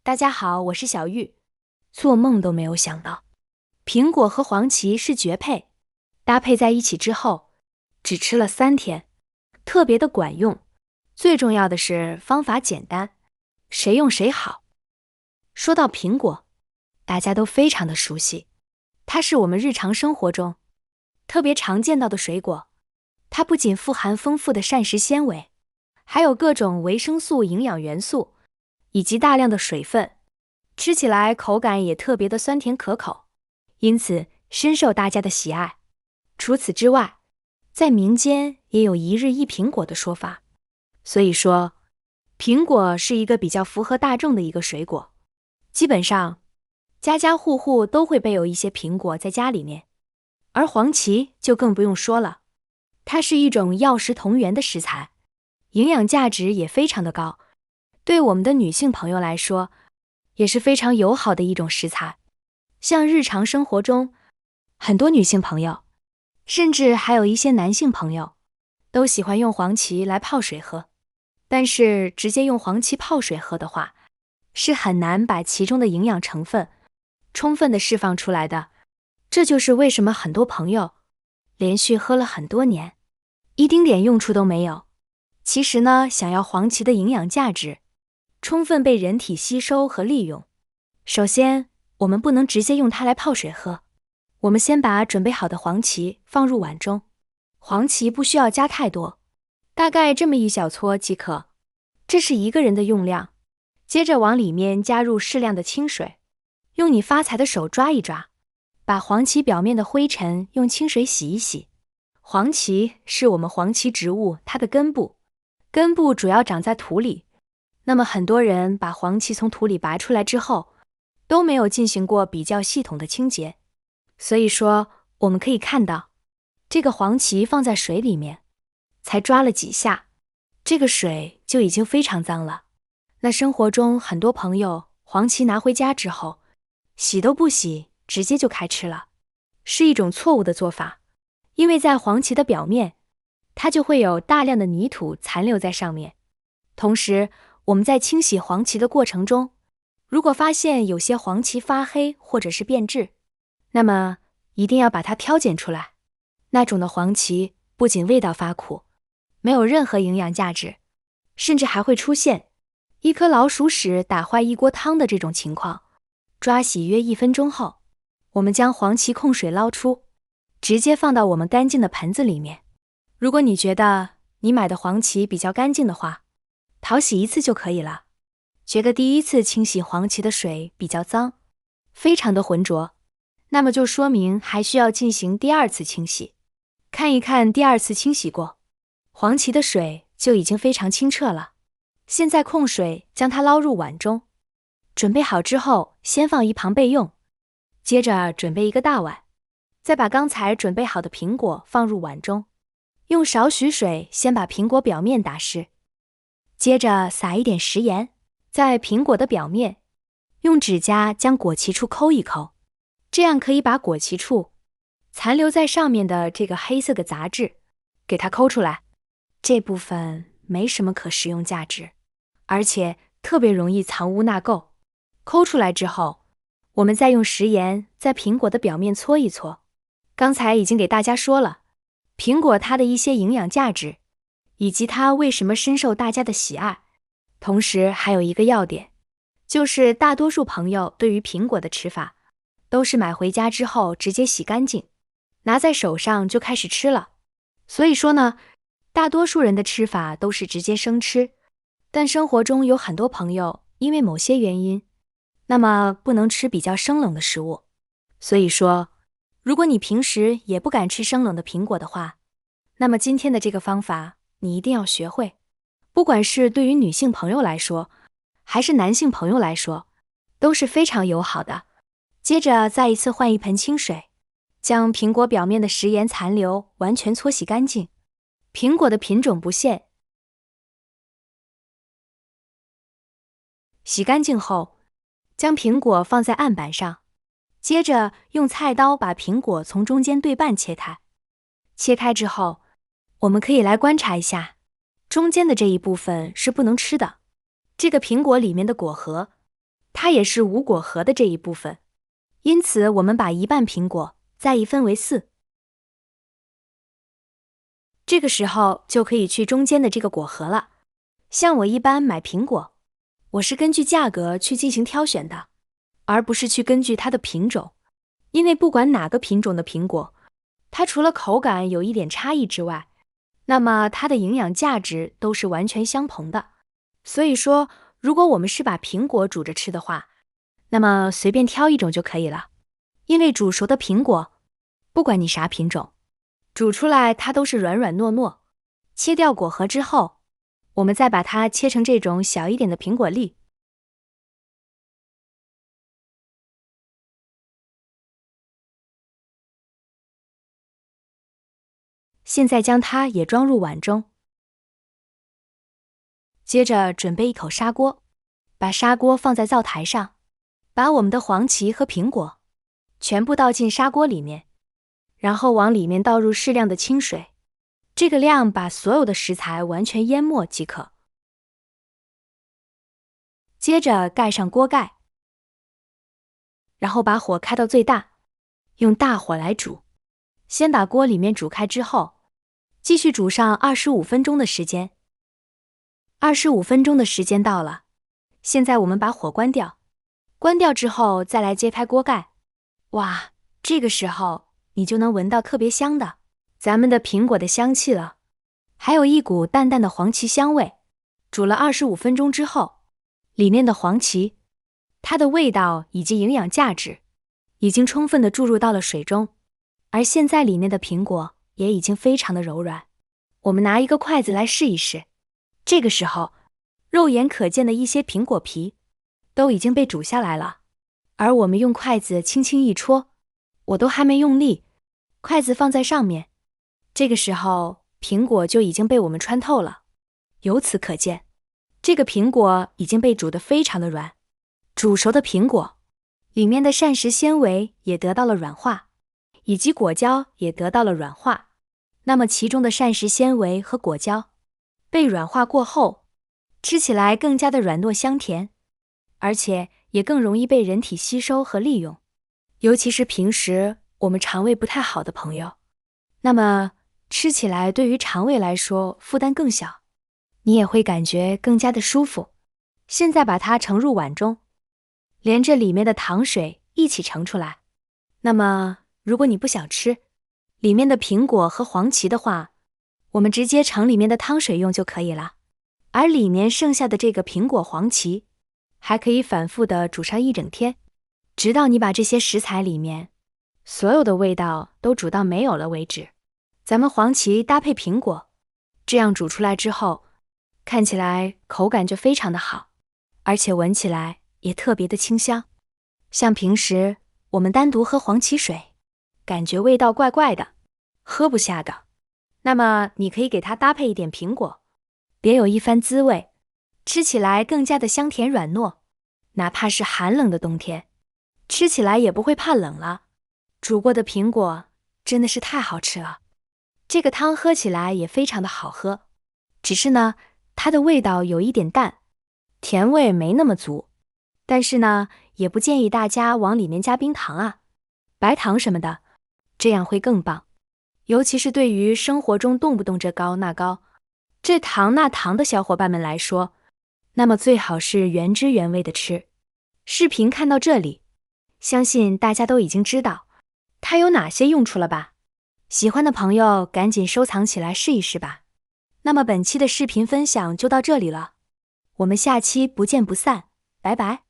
大家好，我是小玉。做梦都没有想到，苹果和黄芪是绝配，搭配在一起之后，只吃了3天，特别的管用。最重要的是方法简单，谁用谁好。说到苹果，大家都非常的熟悉，它是我们日常生活中特别常见到的水果。它不仅富含丰富的膳食纤维，还有各种维生素、营养元素，以及大量的水分，吃起来口感也特别的酸甜可口，因此深受大家的喜爱。除此之外，在民间也有一日一苹果的说法，所以说苹果是一个比较符合大众的一个水果，基本上家家户户都会备有一些苹果在家里面。而黄芪就更不用说了，它是一种药食同源的食材，营养价值也非常的高，对我们的女性朋友来说也是非常友好的一种食材。像日常生活中，很多女性朋友，甚至还有一些男性朋友，都喜欢用黄芪来泡水喝。但是直接用黄芪泡水喝的话，是很难把其中的营养成分充分的释放出来的。这就是为什么很多朋友连续喝了很多年，一丁点用处都没有。其实呢，想要黄芪的营养价值充分被人体吸收和利用，首先我们不能直接用它来泡水喝，我们先把准备好的黄芪放入碗中，黄芪不需要加太多，大概这么一小撮即可，这是1个人的用量。接着往里面加入适量的清水，用你发财的手抓一抓，把黄芪表面的灰尘用清水洗一洗。黄芪是我们黄芪植物它的根部，根部主要长在土里。那么很多人把黄芪从土里拔出来之后，都没有进行过比较系统的清洁。所以说，我们可以看到，这个黄芪放在水里面，才抓了几下，这个水就已经非常脏了。那生活中很多朋友，黄芪拿回家之后，洗都不洗，直接就开吃了，是一种错误的做法。因为在黄芪的表面，它就会有大量的泥土残留在上面。同时，我们在清洗黄芪的过程中，如果发现有些黄芪发黑或者是变质，那么一定要把它挑拣出来。那种的黄芪不仅味道发苦，没有任何营养价值，甚至还会出现1颗老鼠屎打坏1锅汤的这种情况。抓洗约1分钟后，我们将黄芪控水捞出，直接放到我们干净的盆子里面。如果你觉得你买的黄芪比较干净的话，淘洗1次就可以了。觉得第1次清洗黄芪的水比较脏，非常的浑浊，那么就说明还需要进行第2次清洗。看一看第2次清洗过，黄芪的水就已经非常清澈了。现在控水将它捞入碗中，准备好之后先放一旁备用。接着准备1个大碗，再把刚才准备好的苹果放入碗中，用少许水先把苹果表面打湿，接着撒一点食盐，在苹果的表面用指甲将果脐处抠一抠，这样可以把果脐处残留在上面的这个黑色的杂质给它抠出来。这部分没什么可食用价值，而且特别容易藏污纳垢。抠出来之后，我们再用食盐在苹果的表面搓一搓。刚才已经给大家说了，苹果它的一些营养价值，以及它为什么深受大家的喜爱。同时还有一个要点，就是大多数朋友对于苹果的吃法，都是买回家之后直接洗干净，拿在手上就开始吃了。所以说呢，大多数人的吃法都是直接生吃。但生活中有很多朋友因为某些原因，那么不能吃比较生冷的食物。所以说，如果你平时也不敢吃生冷的苹果的话，那么今天的这个方法你一定要学会。不管是对于女性朋友来说，还是男性朋友来说，都是非常友好的。接着再一次换一盆清水，将苹果表面的食盐残留完全搓洗干净。苹果的品种不限，洗干净后，将苹果放在案板上，接着用菜刀把苹果从中间对半切开。切开之后，我们可以来观察一下，中间的这一部分是不能吃的。这个苹果里面的果核，它它也是无果核的这一部分，因此我们把一半苹果再一分为4。这个时候就可以去中间的这个果核了。像我一般买苹果，我是根据价格去进行挑选的，而不是去根据它的品种。因为不管哪个品种的苹果，它除了口感有一点差异之外，那么它的营养价值都是完全相同的。所以说，如果我们是把苹果煮着吃的话，那么随便挑一种就可以了。因为煮熟的苹果，不管你啥品种，煮出来它都是软软糯糯。切掉果核之后，我们再把它切成这种小一点的苹果粒。现在将它也装入碗中。接着准备一口砂锅，把砂锅放在灶台上，把我们的黄芪和苹果全部倒进砂锅里面，然后往里面倒入适量的清水，这个量把所有的食材完全淹没即可。接着盖上锅盖，然后把火开到最大，用大火来煮。先把锅里面煮开之后，继续煮上25分钟的时间。25分钟的时间到了，现在我们把火关掉。关掉之后再来揭开锅盖，哇，这个时候你就能闻到特别香的咱们的苹果的香气了，还有一股淡淡的黄芪香味。煮了25分钟之后，里面的黄芪，它的味道以及营养价值已经充分的注入到了水中，而现在里面的苹果也已经非常的柔软。我们拿一个筷子来试一试，这个时候肉眼可见的一些苹果皮都已经被煮下来了，而我们用筷子轻轻一戳，我都还没用力，筷子放在上面，这个时候苹果就已经被我们穿透了。由此可见，这个苹果已经被煮得非常的软。煮熟的苹果里面的膳食纤维也得到了软化，以及果胶也得到了软化。那么其中的膳食纤维和果胶被软化过后，吃起来更加的软糯香甜，而且也更容易被人体吸收和利用。尤其是平时我们肠胃不太好的朋友，那么吃起来对于肠胃来说负担更小，你也会感觉更加的舒服。现在把它盛入碗中，连着里面的糖水一起盛出来。那么如果你不想吃里面的苹果和黄芪的话，我们直接盛里面的汤水用就可以了。而里面剩下的这个苹果黄芪还可以反复的煮上一整天，直到你把这些食材里面所有的味道都煮到没有了为止。咱们黄芪搭配苹果，这样煮出来之后，看起来口感就非常的好，而且闻起来也特别的清香。像平时我们单独喝黄芪水，感觉味道怪怪的，喝不下的，那么你可以给它搭配一点苹果，别有一番滋味，吃起来更加的香甜软糯，哪怕是寒冷的冬天，吃起来也不会怕冷了。煮过的苹果真的是太好吃了，这个汤喝起来也非常的好喝，只是呢，它的味道有一点淡，甜味没那么足，但是呢，也不建议大家往里面加冰糖啊、白糖什么的，这样会更棒。尤其是对于生活中动不动这高那高、这糖那糖的小伙伴们来说，那么最好是原汁原味的吃。视频看到这里，相信大家都已经知道它有哪些用处了吧？喜欢的朋友赶紧收藏起来试一试吧。那么本期的视频分享就到这里了，我们下期不见不散，拜拜。